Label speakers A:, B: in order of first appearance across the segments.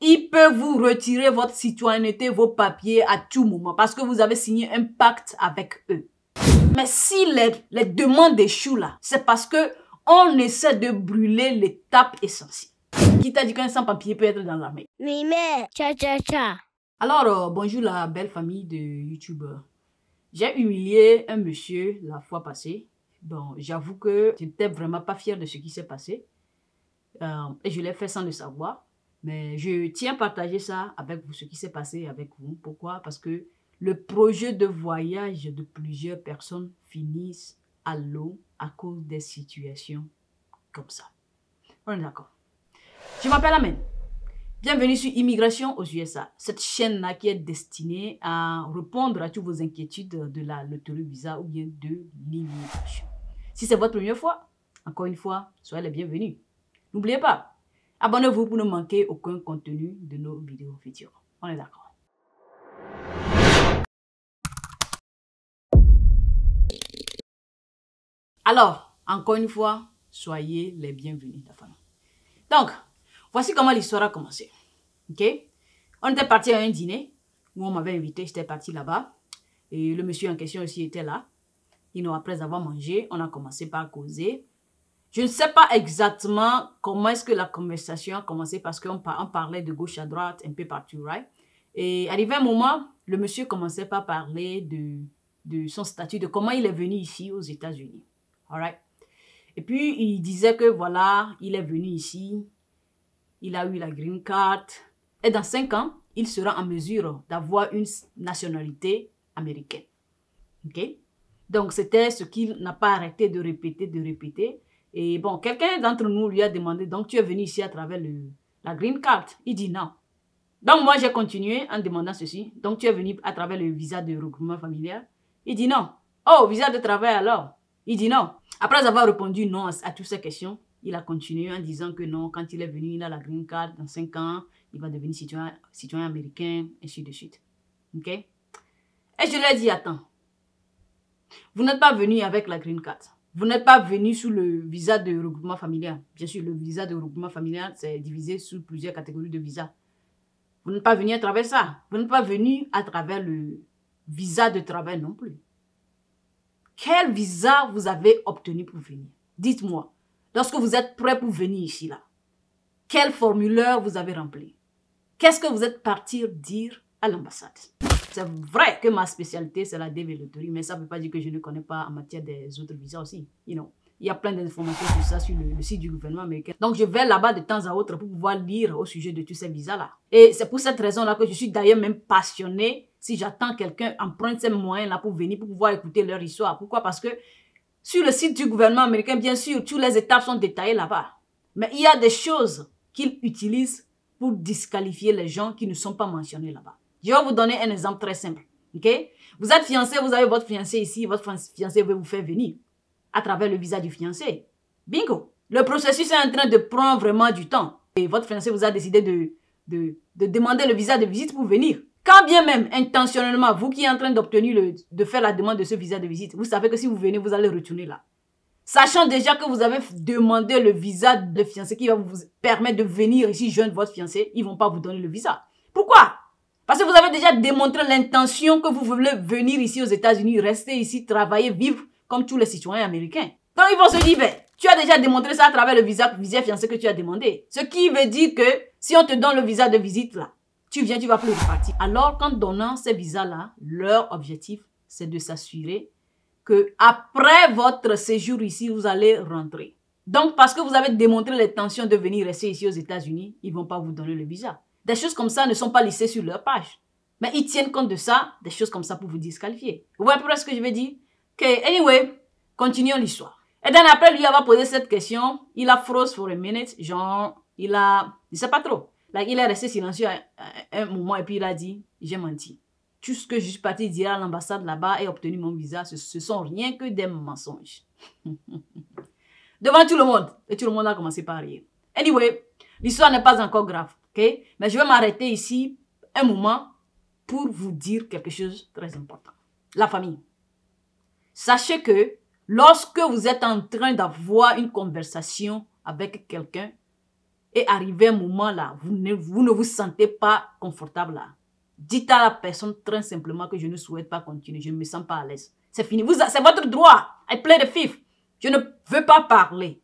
A: il peut vous retirer votre citoyenneté, vos papiers à tout moment parce que vous avez signé un pacte avec eux. Mais si les demandes échouent là, c'est parce que on essaie de brûler l'étape essentielle. Qui t'a dit qu'un sans-papier peut être dans l'armée?
B: Oui, mais cha.
A: Alors, bonjour la belle famille de YouTubeurs. J'ai humilié un monsieur la fois passée. Bon, j'avoue que je n'étais vraiment pas fière de ce qui s'est passé. Et je l'ai fait sans le savoir. Mais je tiens à partager ça avec vous, ce qui s'est passé avec vous. Pourquoi? Parce que le projet de voyage de plusieurs personnes finissent à l'eau à cause des situations comme ça. On est d'accord. Je m'appelle Amen. Bienvenue sur Immigration aux USA. Cette chaîne-là qui est destinée à répondre à toutes vos inquiétudes de la loterie visa ou bien de l'immigration. Si c'est votre première fois, encore une fois, soyez les bienvenus. N'oubliez pas, abonnez-vous pour ne manquer aucun contenu de nos vidéos futures. On est d'accord. Alors, encore une fois, soyez les bienvenus, la famille. Donc, voici comment l'histoire a commencé. Ok? On était parti à un dîner où on m'avait invité, j'étais parti là-bas. Et le monsieur en question aussi était là. Et nous, après avoir mangé, on a commencé par causer. Je ne sais pas exactement comment est-ce que la conversation a commencé parce qu'on parlait de gauche à droite, un peu partout, right? Et arrivé un moment, le monsieur commençait par parler de son statut, de comment il est venu ici aux États-Unis. Alright? Et puis, il disait que voilà, il est venu ici, il a eu la green card. Et dans 5 ans, il sera en mesure d'avoir une nationalité américaine. Ok? Donc, c'était ce qu'il n'a pas arrêté de répéter. Et bon, quelqu'un d'entre nous lui a demandé, donc tu es venu ici à travers la green card? Il dit non. Donc, moi, j'ai continué en demandant ceci. Donc, tu es venu à travers le visa de regroupement familial? Il dit non. Oh, visa de travail alors? Il dit non. Après avoir répondu non à toutes ces questions, il a continué en disant que non, quand il est venu, il a la green card, dans 5 ans, il va devenir citoyen américain, ainsi de suite. Ok? Et je lui ai dit, attends, vous n'êtes pas venu avec la green card. Vous n'êtes pas venu sous le visa de regroupement familial. Bien sûr, le visa de regroupement familial, c'est divisé sous plusieurs catégories de visas. Vous n'êtes pas venu à travers ça. Vous n'êtes pas venu à travers le visa de travail non plus. Quel visa vous avez obtenu pour venir? Dites-moi. Lorsque vous êtes prêt pour venir ici, là, quel formulaire vous avez rempli? Qu'est-ce que vous êtes parti dire à l'ambassade? C'est vrai que ma spécialité, c'est la DV Lottery, mais ça ne veut pas dire que je ne connais pas en matière des autres visas aussi. You know. Il y a plein d'informations sur ça sur le site du gouvernement américain. Donc, je vais là-bas de temps à autre pour pouvoir lire au sujet de tous ces visas-là. Et c'est pour cette raison-là que je suis d'ailleurs même passionnée si j'attends quelqu'un emprunte ces moyens-là pour venir, pour pouvoir écouter leur histoire. Pourquoi? Parce que sur le site du gouvernement américain, bien sûr, toutes les étapes sont détaillées là-bas. Mais il y a des choses qu'ils utilisent pour disqualifier les gens qui ne sont pas mentionnés là-bas. Je vais vous donner un exemple très simple. Okay? Vous êtes fiancé, vous avez votre fiancé ici, votre fiancé veut vous faire venir à travers le visa du fiancé. Bingo! Le processus est en train de prendre vraiment du temps. Et votre fiancé vous a décidé de demander le visa de visite pour venir. Quand bien même, intentionnellement, vous qui êtes en train de faire la demande de ce visa de visite, vous savez que si vous venez, vous allez retourner là. Sachant déjà que vous avez demandé le visa de fiancé qui va vous permettre de venir ici joindre votre fiancé, ils ne vont pas vous donner le visa. Pourquoi? Parce que vous avez déjà démontré l'intention que vous voulez venir ici aux États-Unis, rester ici, travailler, vivre comme tous les citoyens américains. Donc ils vont se dire, ben, tu as déjà démontré ça à travers le visa fiancé que tu as demandé. Ce qui veut dire que si on te donne le visa de visite là, tu viens, tu vas plus repartir. Alors qu'en donnant ces visas-là, leur objectif, c'est de s'assurer que après votre séjour ici, vous allez rentrer. Donc, parce que vous avez démontré l'intention de venir rester ici aux États-Unis, ils ne vont pas vous donner le visa. Des choses comme ça ne sont pas listées sur leur page. Mais ils tiennent compte de ça, des choses comme ça pour vous disqualifier. Vous voyez pourquoi ce que je veux dire? Ok, anyway, continuons l'histoire. Et then après lui avoir posé cette question, il a froze for a minute, genre, il sait pas trop. Like, il est resté silencieux un moment et puis il a dit, j'ai menti. Tout ce que je suis parti dire à l'ambassade là-bas et obtenu mon visa, ce sont rien que des mensonges. Devant tout le monde. Et tout le monde a commencé par rire. Anyway, l'histoire n'est pas encore grave, ok? Mais je vais m'arrêter ici un moment pour vous dire quelque chose de très important. La famille. Sachez que lorsque vous êtes en train d'avoir une conversation avec quelqu'un, et arrivé un moment là, vous ne vous sentez pas confortable là, dites à la personne très simplement que je ne souhaite pas continuer, je ne me sens pas à l'aise. C'est fini, c'est votre droit. I play the fifth. Je ne veux pas parler.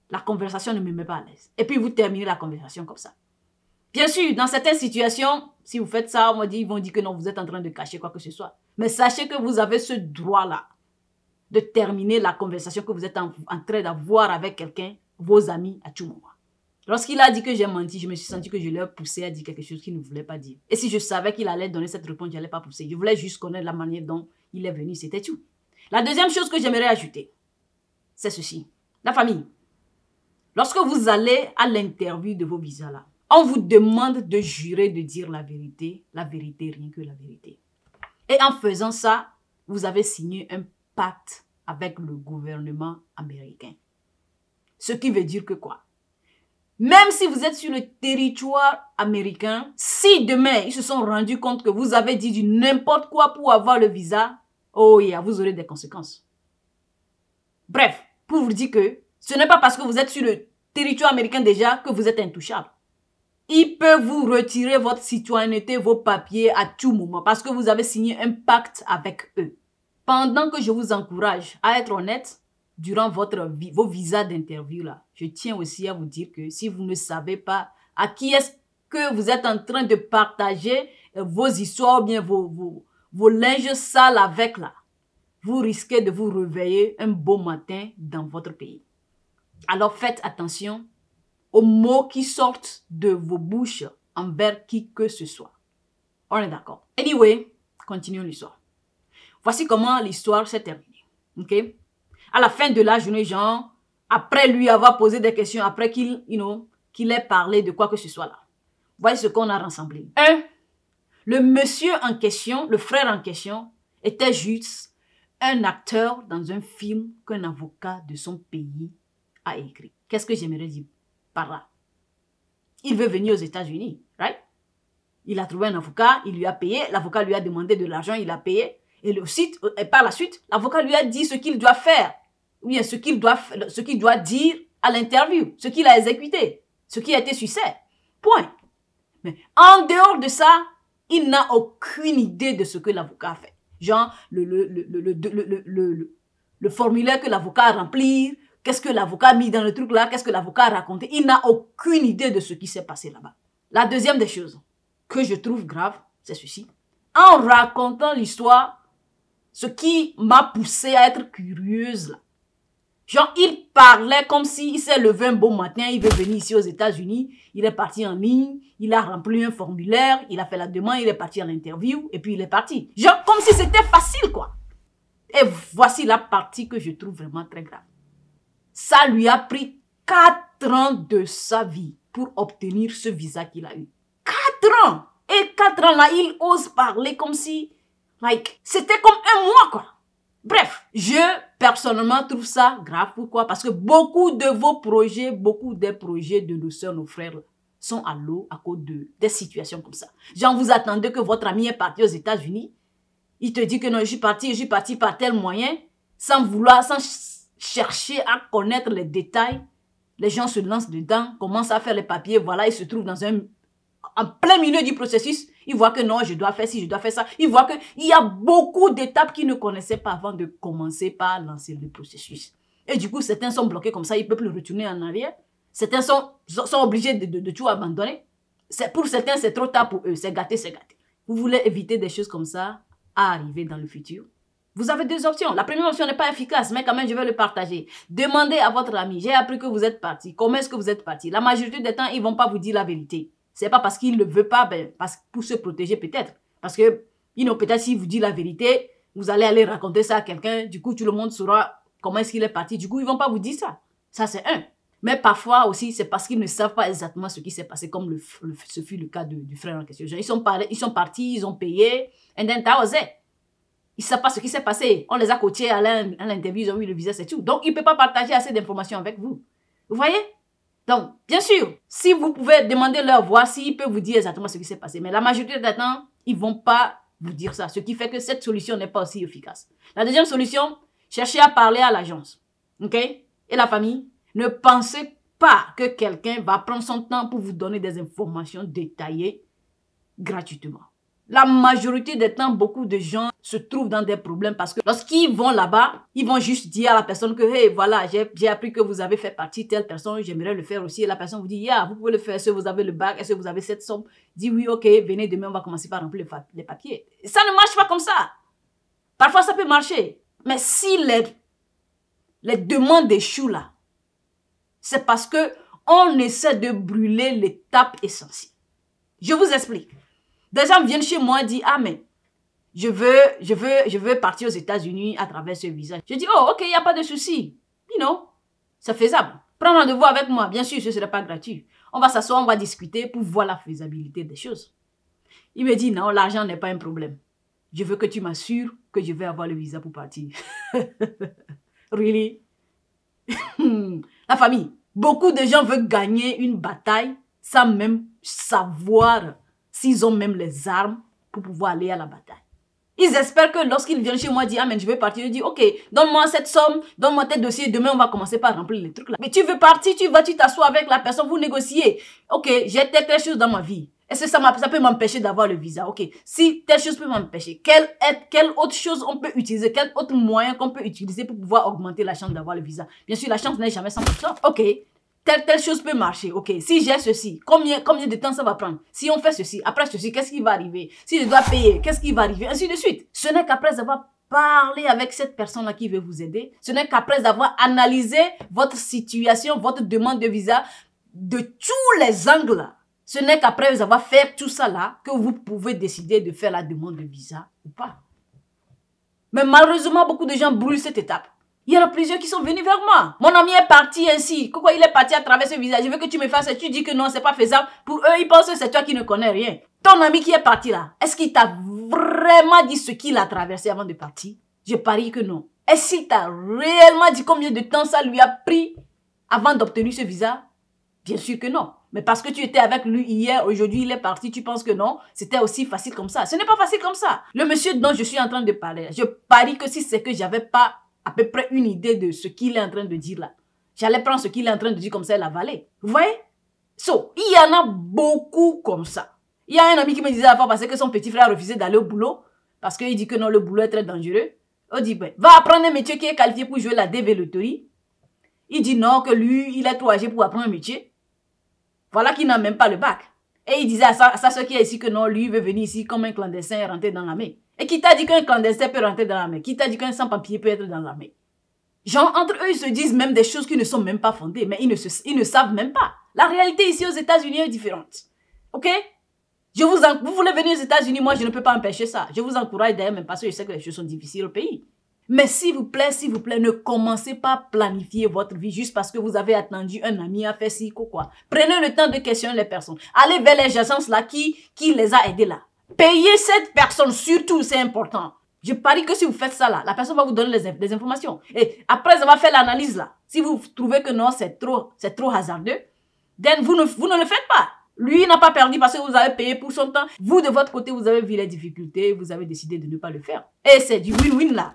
A: La conversation ne me met pas à l'aise. Et puis vous terminez la conversation comme ça. Bien sûr, dans certaines situations, si vous faites ça, ils vont dire que non, vous êtes en train de cacher quoi que ce soit. Mais sachez que vous avez ce droit-là de terminer la conversation que vous êtes en train d'avoir avec quelqu'un, vos amis, à tout moment. Lorsqu'il a dit que j'ai menti, je me suis senti que je l'ai poussé à dire quelque chose qu'il ne voulait pas dire. Et si je savais qu'il allait donner cette réponse, je n'allais pas pousser. Je voulais juste connaître la manière dont il est venu, c'était tout. La deuxième chose que j'aimerais ajouter, c'est ceci. La famille. Lorsque vous allez à l'interview de vos visas là, on vous demande de jurer de dire la vérité, rien que la vérité. Et en faisant ça, vous avez signé un pacte avec le gouvernement américain. Ce qui veut dire que quoi? Même si vous êtes sur le territoire américain, si demain ils se sont rendus compte que vous avez dit du n'importe quoi pour avoir le visa, oh yeah, vous aurez des conséquences. Bref, pour vous dire que ce n'est pas parce que vous êtes sur le territoire américain déjà que vous êtes intouchable. Ils peuvent vous retirer votre citoyenneté, vos papiers à tout moment parce que vous avez signé un pacte avec eux. Pendant que je vous encourage à être honnête, durant vos visas d'interview là, je tiens aussi à vous dire que si vous ne savez pas à qui est-ce que vous êtes en train de partager vos histoires ou bien vos linges sales avec là, vous risquez de vous réveiller un beau matin dans votre pays. Alors faites attention aux mots qui sortent de vos bouches envers qui que ce soit. On est d'accord. Anyway, continuons l'histoire. Voici comment l'histoire s'est terminée. Ok? À la fin de la journée, genre, après lui avoir posé des questions, après qu'il ait parlé de quoi que ce soit là. Voici ce qu'on a rassemblé. 1. Le monsieur en question, le frère en question, était juste un acteur dans un film qu'un avocat de son pays a écrit. Qu'est-ce que j'aimerais dire par là? Il veut venir aux États-Unis, right? Il a trouvé un avocat, il lui a payé, l'avocat lui a demandé de l'argent, il a payé. Et par la suite, l'avocat lui a dit ce qu'il doit faire. Ou bien ce qu'il doit dire à l'interview, ce qu'il a exécuté, ce qui a été succès. Point. Mais en dehors de ça, il n'a aucune idée de ce que l'avocat a fait. Genre, le formulaire que l'avocat a rempli, qu'est-ce que l'avocat a mis dans le truc là, qu'est-ce que l'avocat a raconté. Il n'a aucune idée de ce qui s'est passé là-bas. La deuxième des choses que je trouve grave, c'est ceci. En racontant l'histoire, ce qui m'a poussé à être curieuse là. Genre, il parlait comme s'il s'est levé un beau matin, il veut venir ici aux États-Unis, il est parti en ligne, il a rempli un formulaire, il a fait la demande, il est parti à l'interview, et puis il est parti. Genre, comme si c'était facile, quoi. Et voici la partie que je trouve vraiment très grave. Ça lui a pris 4 ans de sa vie pour obtenir ce visa qu'il a eu. 4 ans! Et 4 ans là, il ose parler comme si, c'était comme un mois, quoi. Bref, je, personnellement, trouve ça grave. Pourquoi? Parce que beaucoup de vos projets, beaucoup des projets de nos soeurs, nos frères, sont à l'eau à cause des situations comme ça. Genre, vous attendez que votre ami est parti aux États-Unis. Il te dit que non, je suis parti par tel moyen, sans chercher à connaître les détails. Les gens se lancent dedans, commencent à faire les papiers, voilà, ils se trouvent en plein milieu du processus. Ils voient que non, je dois faire ci, je dois faire ça. Ils voient qu'il y a beaucoup d'étapes qu'ils ne connaissaient pas avant de commencer par lancer le processus. Et du coup, certains sont bloqués comme ça, ils ne peuvent plus retourner en arrière. Certains sont obligés de tout abandonner. Pour certains, c'est trop tard pour eux. C'est gâté, c'est gâté. Vous voulez éviter des choses comme ça à arriver dans le futur? Vous avez 2 options. La première option n'est pas efficace, mais quand même, je vais le partager. Demandez à votre ami, j'ai appris que vous êtes parti. Comment est-ce que vous êtes parti? La majorité des temps, ils ne vont pas vous dire la vérité. C'est pas parce qu'il ne veut pas, pour se protéger peut-être. Parce que, peut-être s'il vous dit la vérité, vous allez aller raconter ça à quelqu'un. Du coup, tout le monde saura comment est-ce qu'il est parti. Du coup, ils vont pas vous dire ça. Ça, c'est un. Mais parfois aussi, c'est parce qu'ils ne savent pas exactement ce qui s'est passé, comme ce fut le cas du frère en question. Genre, ils sont partis, ils ont payé, and then that was it. Ils ne savent pas ce qui s'est passé. On les a coachés à l'interview, ils ont eu le visa, c'est tout. Donc, ils ne peuvent pas partager assez d'informations avec vous. Vous voyez? Donc, bien sûr, si vous pouvez demander leur voix, s'ils peuvent vous dire exactement ce qui s'est passé. Mais la majorité des temps, ils ne vont pas vous dire ça. Ce qui fait que cette solution n'est pas aussi efficace. La deuxième solution, cherchez à parler à l'agence. OK? Et la famille, ne pensez pas que quelqu'un va prendre son temps pour vous donner des informations détaillées gratuitement. La majorité des temps, beaucoup de gens se trouvent dans des problèmes parce que lorsqu'ils vont là-bas, ils vont juste dire à la personne que, hey, voilà, j'ai appris que vous avez fait partie de telle personne, j'aimerais le faire aussi. Et la personne vous dit, yeah, vous pouvez le faire, est-ce que vous avez le bac, est-ce que vous avez cette somme? Dit oui, ok, venez demain, on va commencer par remplir les papiers. Ça ne marche pas comme ça. Parfois, ça peut marcher. Mais si les demandes échouent là, c'est parce que on essaie de brûler l'étape essentielle. Je vous explique. Des gens viennent chez moi et disent, ah mais, je veux partir aux États-Unis à travers ce visa. Je dis, oh ok, il n'y a pas de souci. You know, c'est faisable. Prends rendez-vous avec moi. Bien sûr, ce ne serait pas gratuit. On va s'asseoir, on va discuter pour voir la faisabilité des choses. Il me dit, non, l'argent n'est pas un problème. Je veux que tu m'assures que je vais avoir le visa pour partir. Really? La famille. Beaucoup de gens veulent gagner une bataille sans même savoir s'ils ont même les armes pour pouvoir aller à la bataille. Ils espèrent que lorsqu'ils viennent chez moi dire, ah mais je veux partir, je dis, ok, donne-moi cette somme, donne-moi tes dossiers, demain on va commencer par remplir les trucs là. Mais tu veux partir, tu t'assois avec la personne, vous négociez. Ok, j'ai telle chose dans ma vie. Est-ce que ça peut m'empêcher d'avoir le visa? Ok, si telle chose peut m'empêcher, quelle autre chose on peut utiliser, quel autre moyen qu'on peut utiliser pour pouvoir augmenter la chance d'avoir le visa? Bien sûr, la chance n'est jamais 100%. Ok. Telle chose peut marcher, ok. Si j'ai ceci, combien de temps ça va prendre? Si on fait ceci, après ceci, qu'est-ce qui va arriver? Si je dois payer, qu'est-ce qui va arriver? Ainsi de suite. Ce n'est qu'après avoir parlé avec cette personne-là qui veut vous aider, ce n'est qu'après avoir analysé votre situation, votre demande de visa de tous les angles, ce n'est qu'après avoir fait tout ça là que vous pouvez décider de faire la demande de visa ou pas. Mais malheureusement, beaucoup de gens brûlent cette étape. Il y en a plusieurs qui sont venus vers moi. Mon ami est parti ainsi. Pourquoi il est parti à travers ce visa? Je veux que tu me fasses et tu dis que non, c'est pas faisable. Pour eux, ils pensent que c'est toi qui ne connais rien. Ton ami qui est parti là, est-ce qu'il t'a vraiment dit ce qu'il a traversé avant de partir? Je parie que non. Est-ce qu'il t'a réellement dit combien de temps ça lui a pris avant d'obtenir ce visa? Bien sûr que non. Mais parce que tu étais avec lui hier, aujourd'hui il est parti, tu penses que non, c'était aussi facile comme ça. Ce n'est pas facile comme ça. Le monsieur dont je suis en train de parler, je parie que si c'est que j'avais pas à peu près une idée de ce qu'il est en train de dire là, j'allais prendre ce qu'il est en train de dire comme ça et l'avaler. Vous voyez? So, il y en a beaucoup comme ça. Il y a un ami qui me disait la fois parce que son petit frère a refusé d'aller au boulot parce qu'il dit que non, le boulot est très dangereux. On dit, ben, va apprendre un métier qui est qualifié pour jouer la dévéloterie. Il dit non, que lui, il est trop âgé pour apprendre un métier. Voilà qu'il n'a même pas le bac. Et il disait à sa soeur qui est ici que non, lui veut venir ici comme un clandestin et rentrer dans l'armée. Et qui t'a dit qu'un clandestin peut rentrer dans l'armée? Qui t'a dit qu'un sans-papier peut être dans l'armée? Genre, entre eux, ils se disent même des choses qui ne sont même pas fondées, mais ils ne savent même pas. La réalité ici aux États-Unis est différente. Ok? Vous voulez venir aux États-Unis, moi je ne peux pas empêcher ça. Je vous encourage d'ailleurs, même parce que je sais que les choses sont difficiles au pays. Mais s'il vous plaît, ne commencez pas à planifier votre vie juste parce que vous avez attendu un ami à faire ci ou quoi. Prenez le temps de questionner les personnes. Allez vers les agences là qui les a aidés là. Payez cette personne, surtout, c'est important. Je parie que si vous faites ça là, la personne va vous donner des informations. Et après avoir fait l'analyse là, si vous trouvez que non, c'est trop hasardeux, then vous ne le faites pas. Lui, il n'a pas perdu parce que vous avez payé pour son temps. Vous, de votre côté, vous avez vu les difficultés, vous avez décidé de ne pas le faire. Et c'est du win-win là.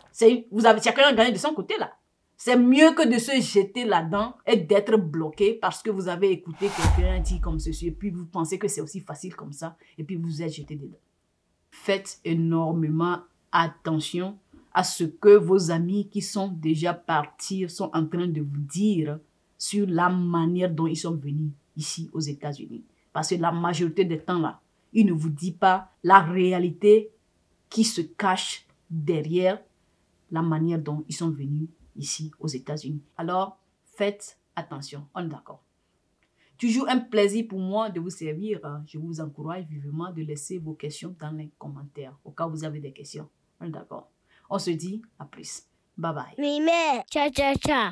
A: Chacun a gagné de son côté là. C'est mieux que de se jeter là-dedans et d'être bloqué parce que vous avez écouté quelqu'un dire comme ceci et puis vous pensez que c'est aussi facile comme ça et puis vous êtes jeté dedans. Faites énormément attention à ce que vos amis qui sont déjà partis sont en train de vous dire sur la manière dont ils sont venus ici aux États-Unis. Parce que la majorité des temps là, ils ne vous disent pas la réalité qui se cache derrière la manière dont ils sont venus ici aux États-Unis. Alors, faites attention, on est d'accord. Toujours un plaisir pour moi de vous servir. Je vous encourage vivement de laisser vos questions dans les commentaires au cas où vous avez des questions. On est d'accord. On se dit à plus. Bye bye.
B: Oui, mais, ciao, ciao, ciao.